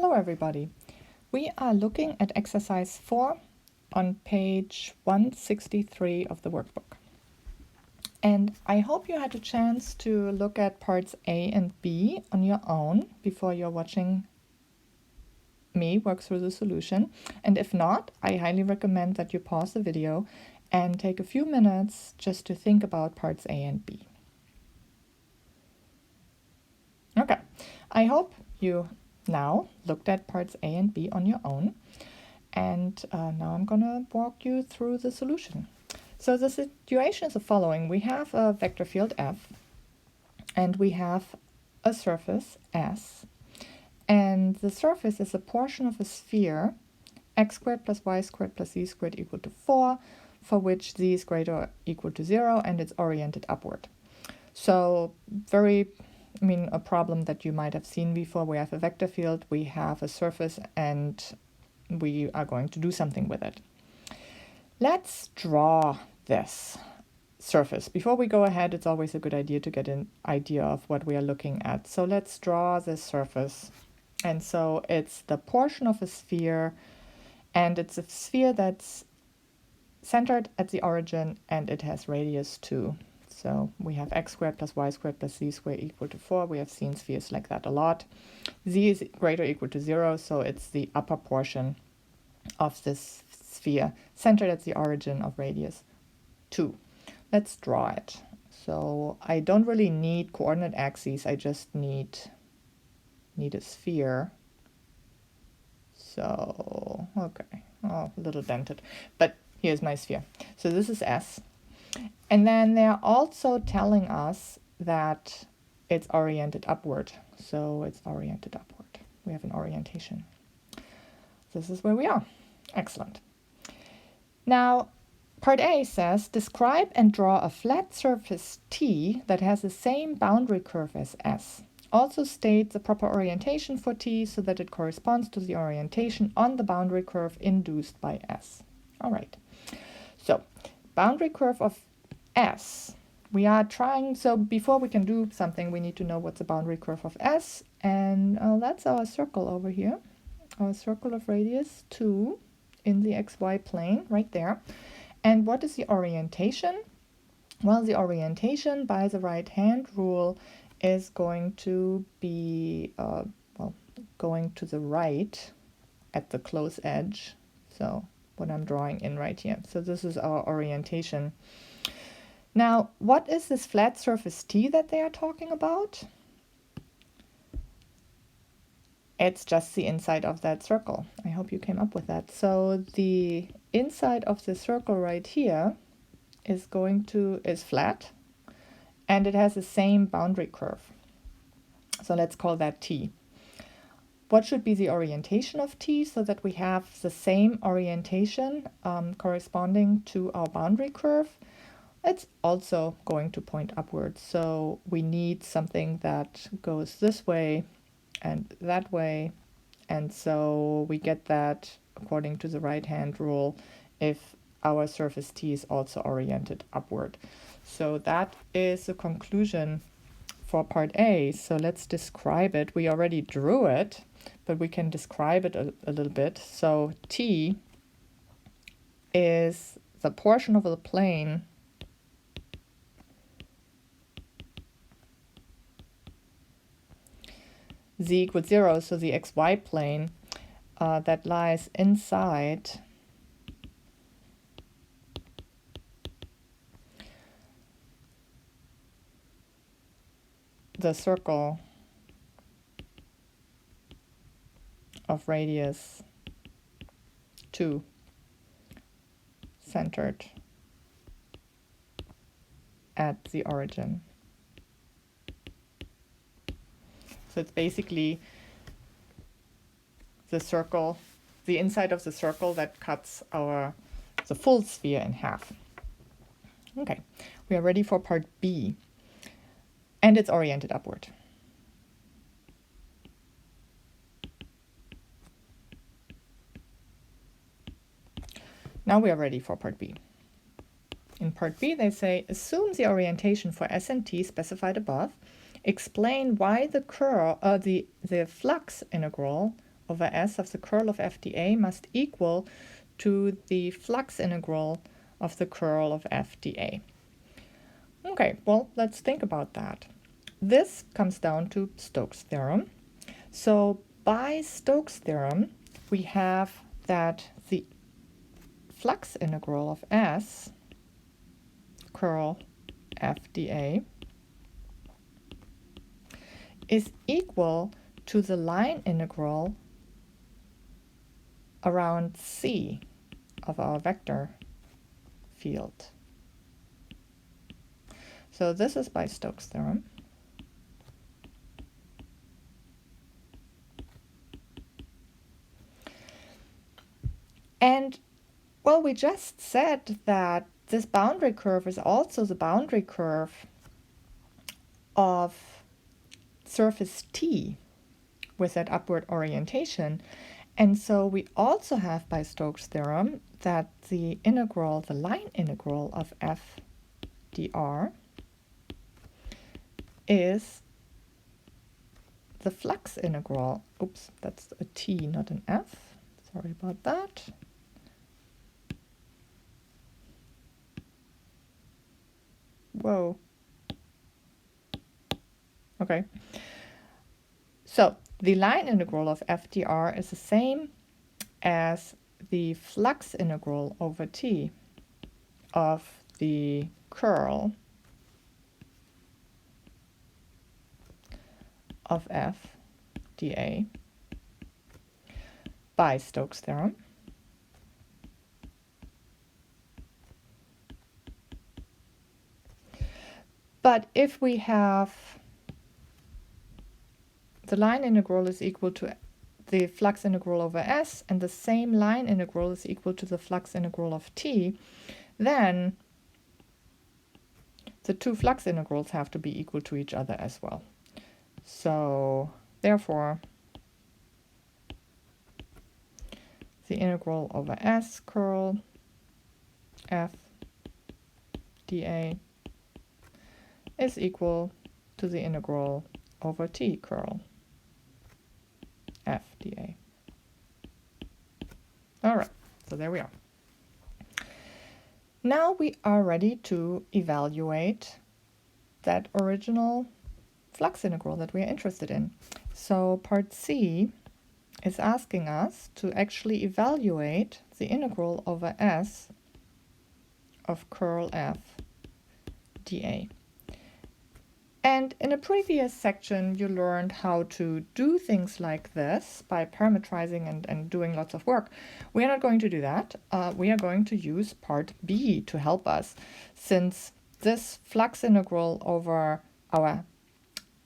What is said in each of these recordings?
Hello everybody. We are looking at exercise 4 on page 163 of the workbook. And I hope you had a chance to look at parts A and B on your own before you're watching me work through the solution. And if not, I highly recommend that you pause the video and take a few minutes just to think about parts A and B. Okay, I hope you now looked at parts A and B on your own, and now I'm going to walk you through the solution. So the situation is the following. We have a vector field F, and we have a surface S, and the surface is a portion of a sphere x squared plus y squared plus z squared equal to 4, for which z is greater or equal to 0, and it's oriented upward. So a problem that you might have seen before. We have a vector field, we have a surface, and we are going to do something with it. Let's draw this surface. Before we go ahead, it's always a good idea to get an idea of what we are looking at. So let's draw this surface. And so it's the portion of a sphere, and it's a sphere that's centered at the origin, and it has radius 2. So we have x squared plus y squared plus z squared equal to 4. We have seen spheres like that a lot. Z is greater or equal to 0, so it's the upper portion of this sphere centered at the origin of radius 2. Let's draw it. So I don't really need coordinate axes. I just need a sphere. So, okay. Oh, a little dented. But here's my sphere. So this is S. And then they're also telling us that it's oriented upward. So it's oriented upward. We have an orientation. This is where we are. Excellent. Now, part A says, describe and draw a flat surface T that has the same boundary curve as S. Also state the proper orientation for T so that it corresponds to the orientation on the boundary curve induced by S. All right. So, boundary curve of S. We are trying, so before we can do something, we need to know what's the boundary curve of S. And that's our circle over here. Our circle of radius 2 in the xy plane right there. And what is the orientation? Well, the orientation by the right hand rule is going to be going to the right at the close edge. So what I'm drawing in right here. So this is our orientation. Now, what is this flat surface T that they are talking about? It's just the inside of that circle. I hope you came up with that. So the inside of the circle right here is flat, and it has the same boundary curve. So let's call that T. What should be the orientation of T so that we have the same orientation corresponding to our boundary curve? It's also going to point upwards. So we need something that goes this way and that way. And so we get that according to the right-hand rule if our surface T is also oriented upward. So that is the conclusion for part A. So let's describe it. We already drew it, but we can describe it a little bit. So T is the portion of the plane z equals 0, so the xy plane that lies inside the circle of radius 2 centered at the origin. So it's basically the circle, the inside of the circle that cuts the full sphere in half. Okay, we are ready for part B. And it's oriented upward. Now we are ready for part B. In part B, they say, assume the orientation for S and T specified above. Explain why the flux integral over S of the curl of f dA must equal to the flux integral of the curl of f dA. Okay, well, let's think about that. This comes down to Stokes theorem. So by Stokes theorem, we have that the flux integral of S curl f dA is equal to the line integral around C of our vector field. So this is by Stokes theorem. And, well, we just said that this boundary curve is also the boundary curve of surface T with that upward orientation. And so we also have by Stokes theorem that the integral, the line integral of f dr is the flux integral. Oops, that's a T, not an F. Sorry about that. Whoa. Okay. So the line integral of f dr is the same as the flux integral over T of the curl of f dA by Stokes theorem. But if we have the line integral is equal to the flux integral over S, and the same line integral is equal to the flux integral of T, then the two flux integrals have to be equal to each other as well. So therefore, the integral over S curl f dA is equal to the integral over T curl f dA. All right, so there we are. Now we are ready to evaluate that original flux integral that we are interested in. So part C is asking us to actually evaluate the integral over S of curl f dA. And in a previous section, you learned how to do things like this by parametrizing and doing lots of work. We are not going to do that. We are going to use part B to help us, since this flux integral over our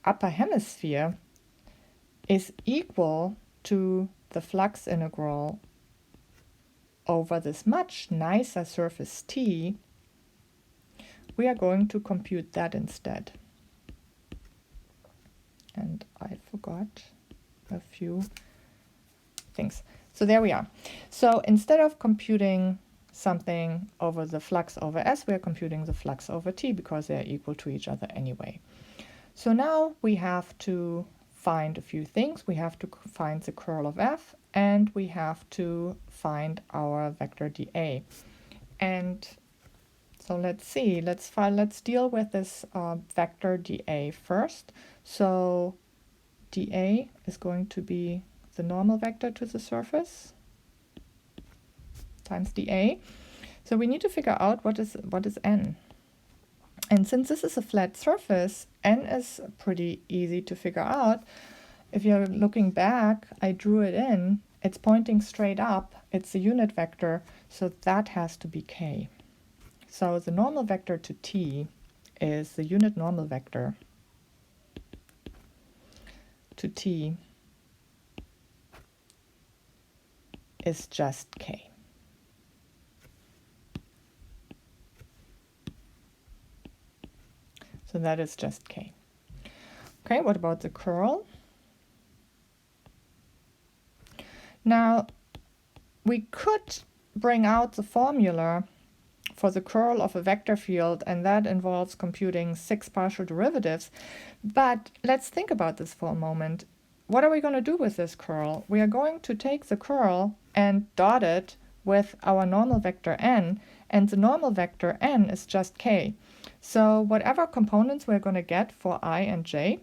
upper hemisphere is equal to the flux integral over this much nicer surface T. We are going to compute that instead. And I forgot a few things. So there we are. So instead of computing something over the flux over S, we are computing the flux over T because they are equal to each other anyway. So now we have to find a few things. We have to find the curl of F, and we have to find our vector dA. And so let's see, let's deal with this vector dA first. So dA is going to be the normal vector to the surface times dA. So we need to figure out what is n. And since this is a flat surface, n is pretty easy to figure out. If you're looking back, I drew it in. It's pointing straight up. It's a unit vector, so that has to be k. So the normal vector to T is the unit normal vector to T is just k. So that is just k. Okay, what about the curl? Now, we could bring out the formula for the curl of a vector field, and that involves computing 6 partial derivatives. But let's think about this for a moment. what are we going to do with this curl? We are going to take the curl and dot it with our normal vector n, and the normal vector n is just k. So whatever components we're going to get for I and j,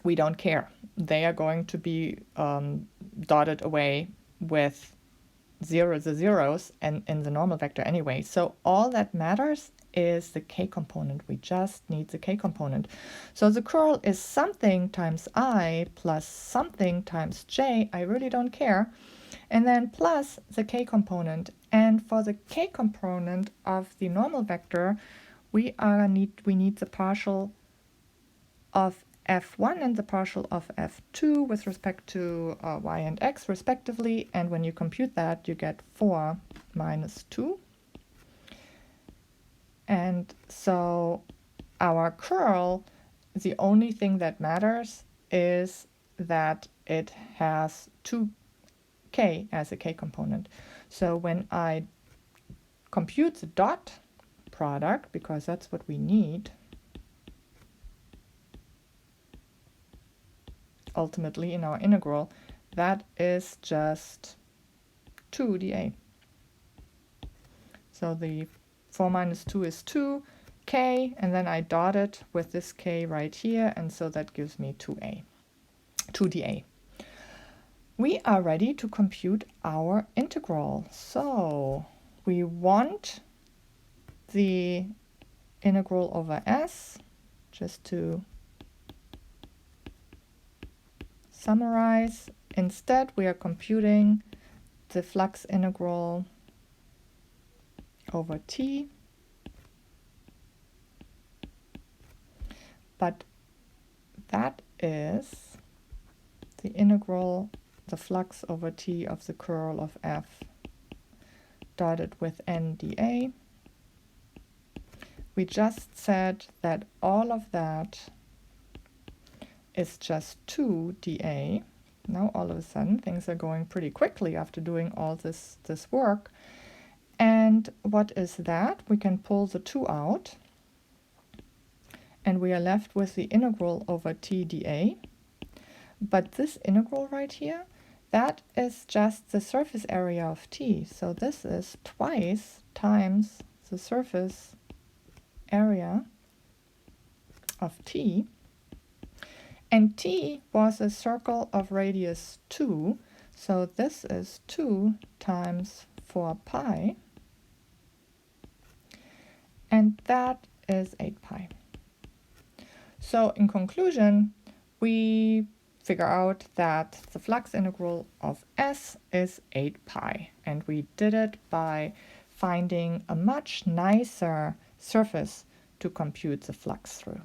we don't care. They are going to be dotted away with the zeros and in the normal vector anyway. So all that matters is the k component. We just need the k component. So the curl is something times I plus something times j. I really don't care. And then plus the k component. And for the k component of the normal vector, we need the partial of f1 and the partial of f2 with respect to y and x respectively. And when you compute that, you get 4 minus 2. And so our curl, the only thing that matters is that it has 2k as a k component. So when I compute the dot product, because that's what we need ultimately in our integral, that is just 2 dA. So the 4 minus 2 is 2k, and then I dot it with this k right here, and so that gives me 2 dA. We are ready to compute our integral. So we want the integral over s, just to summarize. Instead, we are computing the flux integral over t, but that is the integral, the flux over t of the curl of f dotted with n dA. We just said that all of that is just 2 dA. Now all of a sudden things are going pretty quickly after doing all this work. And what is that? We can pull the 2 out, and we are left with the integral over t dA. But this integral right here, that is just the surface area of t. So this is twice times the surface area of t. And t was a circle of radius 2. So this is 2 times 4 pi. And that is 8 pi. So in conclusion, we figure out that the flux integral of S is 8 pi. And we did it by finding a much nicer surface to compute the flux through.